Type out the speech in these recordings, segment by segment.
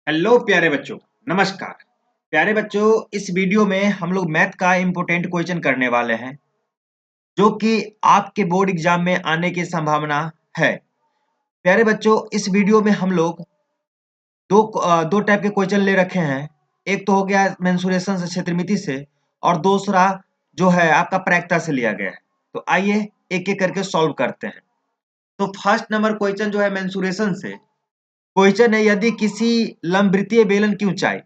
Hello प्यारे बच्चों। नमस्कार प्यारे बच्चों। इस वीडियो में हम लोग मैथ का इम्पोर्टेंट क्वेश्चन करने वाले हैं जो कि आपके बोर्ड एग्जाम में आने की संभावना है। प्यारे बच्चों, इस वीडियो में हम लोग दो टाइप के क्वेश्चन ले रखे हैं। एक तो हो गया मेंसुरेशन से, क्षेत्रमिति से, और दूसरा जो है आपका प्रायिकता से लिया गया है। तो आइए एक एक करके सॉल्व करते हैं। तो फर्स्ट नंबर क्वेश्चन जो है मेंसुरेशन से क्वेश्चन है, यदि किसी लंबवृत्तीय बेलन की ऊंचाई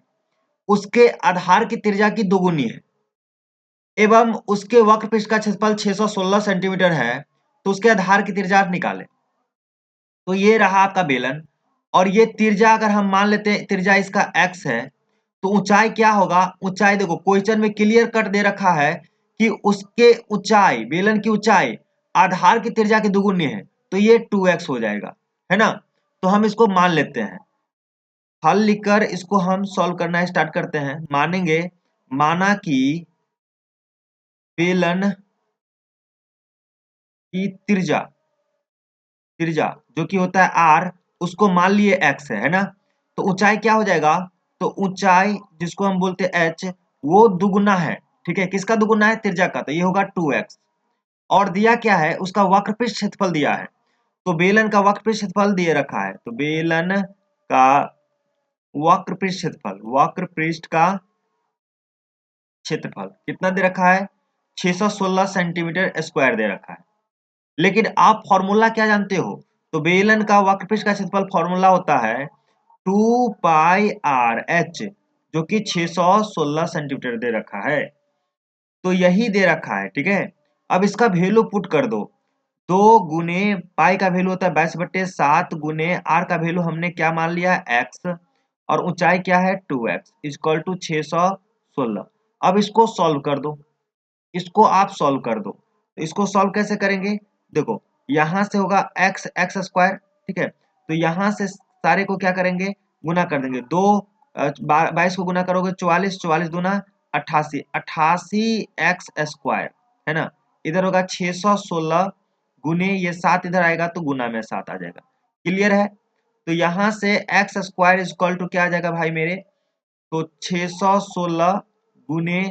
उसके आधार की त्रिज्या की दोगुनी है एवं उसके वक्र पृष्ठ का क्षेत्रफल 616 सेंटीमीटर है, तो उसके आधार की त्रिज्या निकालें। तो ये रहा आपका बेलन, और ये त्रिज्या अगर हम मान लेते हैं त्रिज्या इसका x है, तो ऊंचाई क्या होगा? ऊंचाई देखो क्वेश्चन में क्लियर कट दे रखा है कि उसके ऊंचाई, बेलन की ऊंचाई आधार की त्रिज्या की दुगुनी है, तो ये 2x हो जाएगा, है ना। तो हम इसको मान लेते हैं। हल लिखकर इसको हम सॉल्व करना स्टार्ट करते हैं। मानेंगे, माना कि बेलन की त्रिज्या त्रिज्या जो कि होता है r, उसको मान लिए x है ना। तो ऊंचाई क्या हो जाएगा? तो ऊंचाई जिसको हम बोलते हैं h, वो दुगुना है। ठीक है, किसका दुगुना है? त्रिज्या का। तो ये होगा 2x। और दिया क्या है? उसका वक्रपृष्ठ क्षेत्रफल दिया है। तो बेलन का वक्रपृष्ठ क्षेत्रफल दिए रखा है। तो बेलन का वक्रपृष्ठ का क्षेत्रफल कितना दे रखा है? 616 सेंटीमीटर स्क्वायर दे रखा है। लेकिन आप फॉर्मूला क्या जानते हो? तो बेलन का वक्रपृष्ठ का क्षेत्रफल फॉर्मूला होता है 2πr/h, जो कि 616 सेंटीमीटर दे रखा है। तो यही दे रखा है, ठीक है। अब इसका वैल्यू पुट कर दो। 2 गुने पाई का वैल्यू होता है 22/7, गुने आर का वैल्यू हमने क्या मान लिया है? x, और ऊंचाई क्या है? 2x equal to 616। अब इसको सॉल्व कर दो, इसको आप सॉल्व कर दो। तो इसको सॉल्व कैसे करेंगे? देखो, यहां से होगा एक्स स्क्वायर, ठीक है। तो यहां से सारे को क्या करेंगे? गुना कर देंगे। 22 को गुना करोगे 44, 44 दूना 88, 88 एक्स स्क्वायर, है ना। इधर होगा 616 गुने ये 7 इधर आएगा तो गुना में 7 आ जाएगा। क्लियर है? तो यहां से एक्स स्क्वायर इक्वल टू क्या आ जाएगा भाई मेरे? तो 616 गुने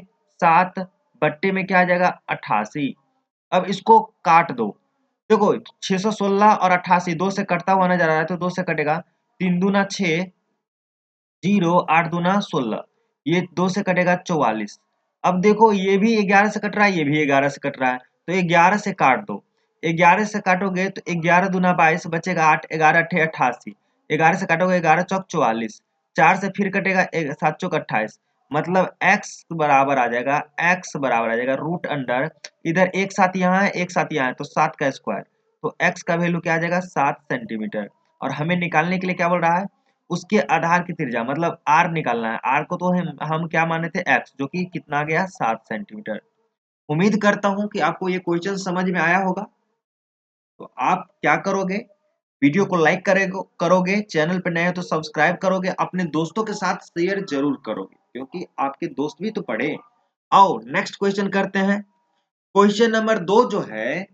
7 बट्टे में क्या आ जाएगा? 88। अब इसको काट दो। देखो 616 और 88 दो से कटता हुआ नजर आ रहा है, तो दो से कटेगा। 3 दूना 6, 0, 8 दूना 16, ये दो से कटेगा 44। अब देखो ये भी 11 से कट रहा है, ये भी 11 से कट रहा है, तो 11 से काट दो। 11 से काटोगे तो 11 दूना 22 बचेगा 8, 11 अट्ठे 88। 11 से काटोगे 11 चौक 44, 4 से फिर कटेगा 7 चौक 28। मतलब x बराबर आ जाएगा, x बराबर आ जाएगा रूट अंडर, इधर एक साथ यहाँ है एक साथ यहाँ है, तो 7 का स्क्वायर। तो x का वैल्यू क्या आ जाएगा? 7 सेंटीमीटर। और हमें निकालने के लिए क्या बोल रहा है? उसके आधार की त्रिज्या, मतलब r निकालना है। r को तो हम क्या माने थे? x, जो कि कितना आ गया? 7 सेंटीमीटर। उम्मीद करता हूं कि आपको ये क्वेश्चन समझ में आया होगा। तो आप क्या करोगे? वीडियो को लाइक करोगे, चैनल पर नए हो तो सब्सक्राइब करोगे, अपने दोस्तों के साथ शेयर जरूर करोगे, क्योंकि आपके दोस्त भी तो पढ़े। आओ नेक्स्ट क्वेश्चन करते हैं। क्वेश्चन नंबर 2 जो है,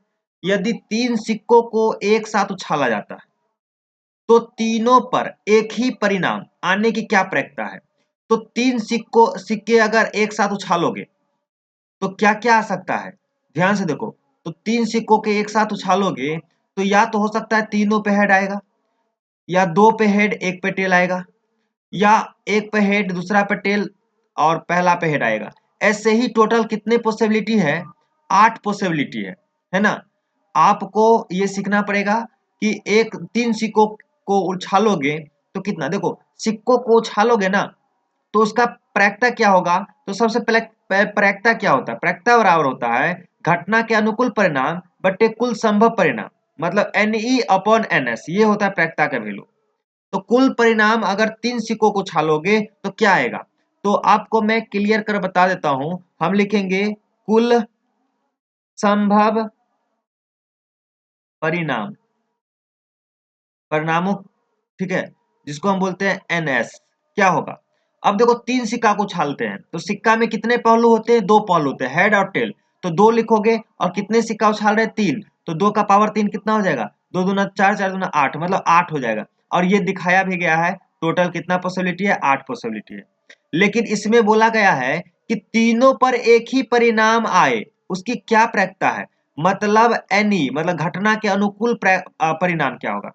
यदि 3 सिक्कों को एक साथ उछाला जाता है तो तीनों पर एक ही परिणाम आने की क्या प्रयत्ता है? तो 3 सिक्के अगर एक साथ उछालोगे तो क्या क्या आ सकता है? ध्यान से देखो। तो 3 सिक्कों के एक साथ उछालोगे तो या तो हो सकता है तीनों पे हेड आएगा, या दो पे हेड एक पे टेल आएगा, या एक पे हेड दूसरा पे टेल और पहला पे हेड आएगा। ऐसे ही टोटल कितने पॉसिबिलिटी है? 8 पॉसिबिलिटी है ना। आपको ये सीखना पड़ेगा कि एक 3 सिक्कों को उछालोगे तो कितना, देखो सिक्कों को उछालोगे ना, तो उसका प्रैक्टा क्या होगा? तो सबसे पहले प्रैक्टा क्या होता है? प्रैक्टा बराबर होता है घटना के अनुकूल परिणाम बटे कुल संभव परिणाम, मतलब NE/NS, ये होता है प्रैक्टा का वैल्यू। तो कुल परिणाम अगर 3 सिक्कों को उछालोगे तो क्या आएगा? तो आपको मैं क्लियर कर बता देता हूं। हम लिखेंगे कुल संभव परिणाम, परिणामों, ठीक है, जिसको हम बोलते हैं NS। क्या होगा? अब देखो 3 सिक्का को उछालते हैं तो सिक्का में कितने पहलू होते हैं? 2 पहलू होते हैं, हेड और टेल। तो 2 लिखोगे, और कितने सिक्का उछाल रहे हैं? 3, तो 2 का पावर 3 कितना हो जाएगा? 2 दूना 4, 4 दूना 8, मतलब 8 हो जाएगा। और ये दिखाया भी गया है टोटल कितना पॉसिबिलिटी है? 8 पॉसिबिलिटी है। लेकिन इसमें बोला गया है कि तीनों पर एक ही परिणाम आए, उसकी क्या प्रायिकता है? मतलब एनी, मतलब घटना के अनुकूल परिणाम क्या होगा?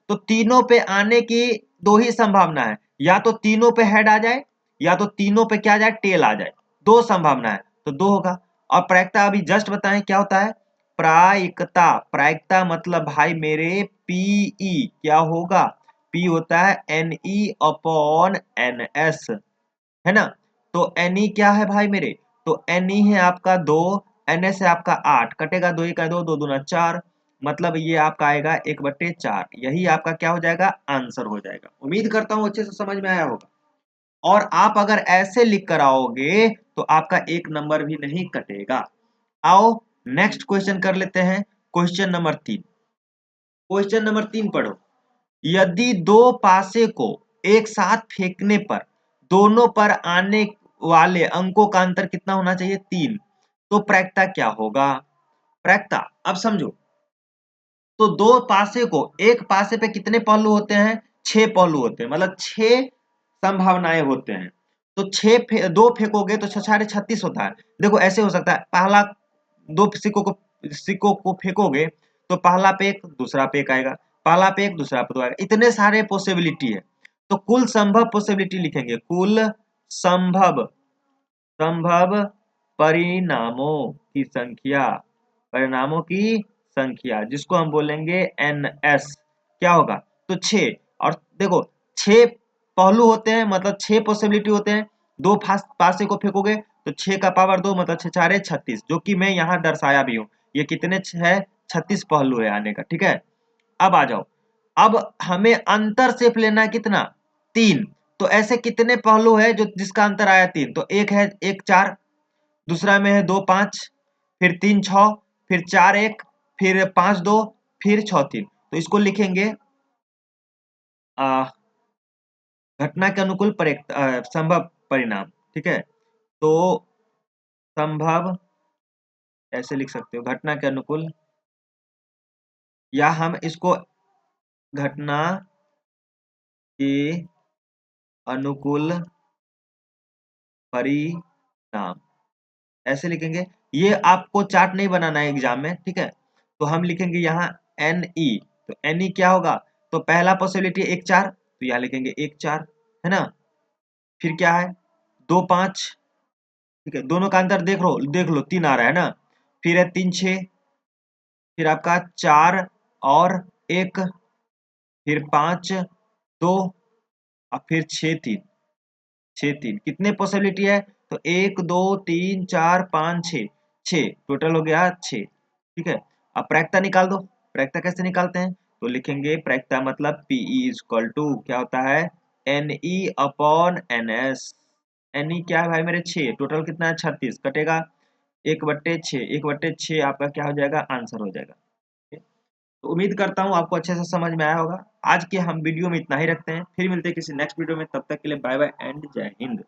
तो तीनों पे आने की दो ही संभावना है, या तो तीनों पे हेड आ जाए, या तो तीनों पे क्या आ जाए? टेल आ जाए। दो संभावना है, तो दो होगा। और प्रायिकता अभी जस्ट बताएं क्या होता है? प्रायिकता, प्रायिकता मतलब भाई मेरे पीई क्या होगा? पी होता है N E upon N S, है ना? तो एन ई क्या है भाई मेरे? तो एन ई है आपका 2, एन एस है आपका 8, कटेगा 2 का 2, 2 दूना 4, मतलब ये आपका आएगा 1/4। यही आपका क्या हो जाएगा? आंसर हो जाएगा। उम्मीद करता हूं अच्छे से समझ में आया होगा। और आप अगर ऐसे लिख कर आओगे तो आपका एक नंबर भी नहीं कटेगा। आओ नेक्स्ट क्वेश्चन कर लेते हैं। Question number 3। क्वेश्चन नंबर 3 पढ़ो। यदि दो पासे को एक साथ फेंकने पर दोनों पर आने वाले अंकों का अंतर कितना होना चाहिए? 3। तो प्रायिकता क्या होगा? प्रायिकता अब समझो। तो दो पासे को, एक पासे पे कितने पहलू होते हैं? 6 पहलू होते हैं, मतलब 6 संभावनाएं होते हैं। तो दो फेंकोगे तो 36 होता है। देखो ऐसे हो सकता है, पहला दो सिक्कों को फेंकोगे तो पहला पे एक, दूसरा पे एक आएगा, पहला पे एक, दूसरा पे दो आएगा, इतने सारे पॉसिबिलिटी है। तो कुल संभव पॉसिबिलिटी लिखेंगे, कुल संभव संभव परिणामों की संख्या, परिणामों की संख्या जिसको हम बोलेंगे एन एस, क्या होगा? तो 6। और देखो 6 पहलू होते हैं, मतलब 6 पॉसिबिलिटी होते हैं। दो पासे को फेंकोगे तो 6 का पावर 2, मतलब 6 4 36, जो कि मैं यहाँ दर्शाया भी हूँ। ये कितने है? 36 पहलू है आने का, ठीक है। अब आ जाओ, अब हमें अंतर सिर्फ लेना है कितना? 3। तो ऐसे कितने पहलू है जो जिसका अंतर आया 3? तो एक है 1 4, दूसरा में है 2 5, फिर 3 6, फिर 4 1, फिर 5 2, फिर 6 3। तो इसको लिखेंगे घटना के अनुकूल संभव परिणाम, ठीक है। तो संभव ऐसे लिख सकते हो, घटना के अनुकूल, या हम इसको घटना के अनुकूल परिणाम ऐसे लिखेंगे। ये आपको चार्ट नहीं बनाना है एग्जाम में, ठीक है। तो हम लिखेंगे यहाँ एन ई। तो एन ई क्या होगा? तो पहला पॉसिबिलिटी 1 4, तो यहाँ लिखेंगे 1 4, है ना। फिर क्या है? 2 5, ठीक है, दोनों का अंतर देख लो 3 आ रहा है ना। फिर है 3 6, फिर आपका 4 और 1, फिर 5 2, और फिर 6 3, 6 3, कितने पॉसिबिलिटी है? तो 1 2 3 4 5 6, 6 टोटल हो गया 6, ठीक है। अब प्रायिकता निकाल दो। प्रायिकता कैसे निकालते हैं? तो लिखेंगे प्रायिकता मतलब पीई इज इक्वल टू क्या होता है? N E upon N S. N E क्या है भाई मेरे? 6, टोटल कितना है? 36, कटेगा 1/6, 1/6 आपका क्या हो जाएगा? आंसर हो जाएगा। तो उम्मीद करता हूँ आपको अच्छे से समझ में आया होगा। आज के हम वीडियो में इतना ही रखते हैं, फिर मिलते हैं किसी नेक्स्ट वीडियो में। तब तक के लिए बाय बाय एंड जय हिंद।